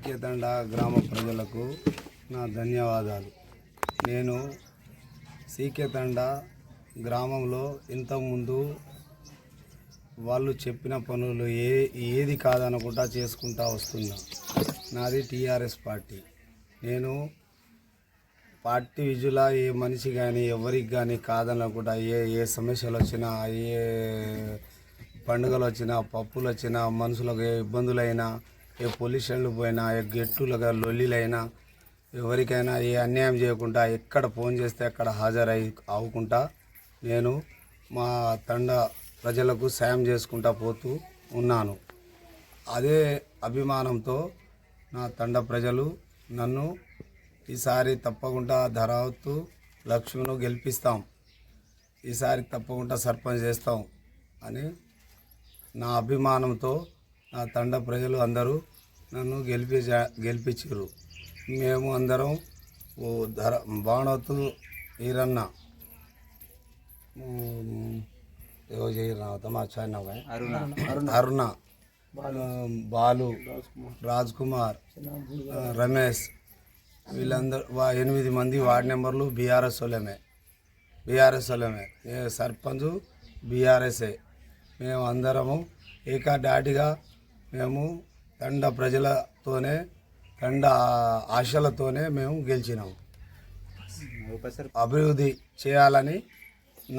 సీకేతండ గ్రామ ప్రజలకు నా ధన్యవాదాలు. నేను సీకేతండ గ్రామంలో ఇంతకుముందు వాళ్ళు చెప్పిన పనులు ఏది కాదనకుండా చేసుకుంటా వస్తున్నా. నాది టీఆర్ఎస్ పార్టీ. నేను పార్టీ విజుల ఏ మనిషి కానీ ఎవరికి కానీ కాదనకుండా ఏ సమస్యలు వచ్చినా, ఏ పండుగలు వచ్చినా, పప్పులు వచ్చినా, మనుషులకు ఏ ఇబ్బందులైనా, ఏ పొల్యూషన్లు పోయినా, ఏ గెట్టులుగా లొల్లిలైనా, ఎవరికైనా ఏ అన్యాయం చేయకుండా ఎక్కడ ఫోన్ చేస్తే అక్కడ హాజరై అవ్వకుండా నేను మా తండ ప్రజలకు సాయం చేసుకుంటా పోతూ ఉన్నాను. అదే అభిమానంతో నా తండ ప్రజలు నన్ను ఈసారి తప్పకుండా ధరావత్తు లక్ష్మిను గెలిపిస్తాం, ఈసారి తప్పకుండా సర్పంచ్ చేస్తాం అని నా అభిమానంతో నా తండ ప్రజలు అందరూ నన్ను గెలిపించారు. మేము అందరం బాణవత్తు ఈరన్న అరుణ, బాలు, రాజ్ కుమార్, రమేష్ వీళ్ళందరూ 8 మంది వార్డు నెంబర్లు బీఆర్ఎస్ వాళ్ళమే. సర్పంచ్ బీఆర్ఎస్ఏ. మేము అందరము ఏకాడాటిగా మేము తండ ప్రజలతోనే, తండ ఆశలతోనే మేము గెలిచినాము. అభివృద్ధి చేయాలని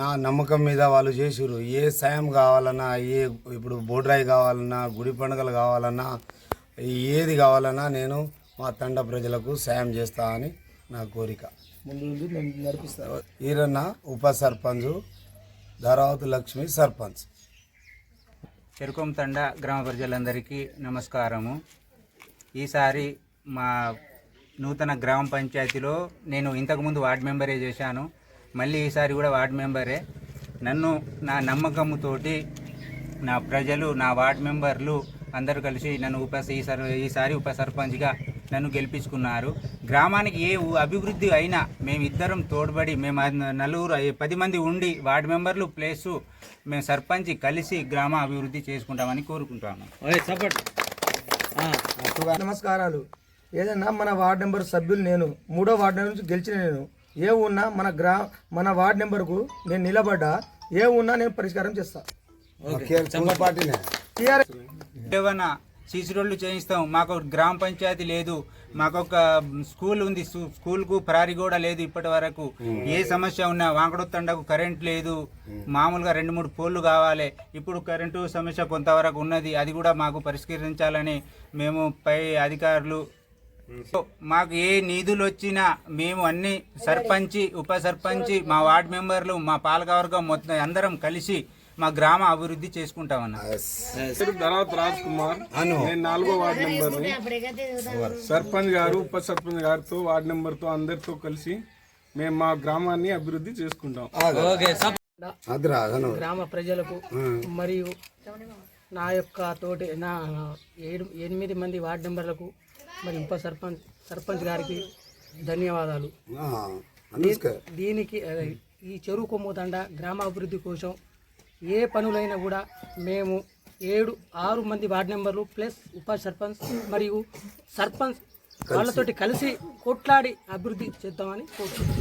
నా నమ్మకం మీద వాళ్ళు చేసిరు. ఏ సాయం కావాలన్నా, ఇప్పుడు బోడ్రాయి కావాలన్నా, గుడి పండుగలు కావాలన్నా, ఏది కావాలన్నా నేను మా తండ ప్రజలకు సాయం చేస్తా అని నా కోరిక. ఈరన్న ఉప సర్పంచ్, ధరావతు లక్ష్మి సర్పంచ్. చెరుకొం తండ గ్రామ ప్రజలందరికీ నమస్కారము. ఈసారి మా నూతన గ్రామ పంచాయతీలో నేను ఇంతకుముందు వార్డు మెంబరే చేశాను, మళ్ళీ ఈసారి కూడా వార్డు మెంబరే. నన్ను నా నమ్మకంతోటి నా ప్రజలు, నా వార్డు మెంబర్లు అందరూ కలిసి నన్ను ఈసారి ఉప సర్పంచ్గా నన్ను గెలిపించుకున్నారు. గ్రామానికి ఏ అభివృద్ధి అయినా మేమిద్దరం తోడ్పడి, మేము 10 మంది ఉండి వార్డు మెంబర్లు ప్లేసు మేము సర్పంచ్ కలిసి గ్రామ అభివృద్ధి చేసుకుంటామని కోరుకుంటాము. నమస్కారాలు. ఏదన్నా మన వార్డు నెంబర్ సభ్యులు నేను 3వ వార్డు నెంబర్ నుంచి గెలిచిన నేను ఏ ఉన్నా మన వార్డు నెంబర్కు నేను నిలబడ్డా, ఏ ఉన్నా నేను పరిష్కారం చేస్తాను. ఏమన్నా సీసీ రోడ్లు చేయిస్తాం. మాకు గ్రామ పంచాయతీ లేదు, మాకు ఒక స్కూల్ ఉంది, స్కూల్కు ప్రహరీ కూడా లేదు. ఇప్పటి వరకు ఏ సమస్య ఉన్నా వాంకడొత్తండకు కరెంట్ లేదు, మామూలుగా 2-3 పోల్లు కావాలి. ఇప్పుడు కరెంటు సమస్య కొంతవరకు ఉన్నది, అది కూడా మాకు పరిష్కరించాలని మేము పై అధికారులు, మాకు ఏ నిధులు వచ్చినా మేము అన్ని సర్పంచి, ఉప సర్పంచి, మా వార్డు మెంబర్లు, మా పాలకవర్గం మొత్తం అందరం కలిసి మా గ్రామ అభివృద్ధి చేసుకుంటామన్నా. ధరావత్ రాజ్ కుమార్, నేను 4వ వార్డు నెంబర్. సర్పంచ్ గారు, ఉప సర్పంచ్ గారితో, వార్డు నెంబర్తో అందరితో కలిసి మేము మా గ్రామాన్ని అభివృద్ధి చేసుకుంటాం. గ్రామ ప్రజలకు మరియు నా యొక్క తోటి నా 8 మంది వార్డు నెంబర్లకు మరి ఉప సర్పంచ్ గారికి ధన్యవాదాలు. దీనికి ఈ చెరువు కొమ్ముతండ గ్రామ అభివృద్ధి కోసం ఏ పనులైనా కూడా మేము 6 మంది వార్డు నెంబర్లు ప్లస్ ఉప సర్పంచ్ మరియు సర్పంచ్ వాళ్ళతోటి కలిసి కొట్లాడి అభివృద్ధి చేద్దామని కోరుతున్నాం.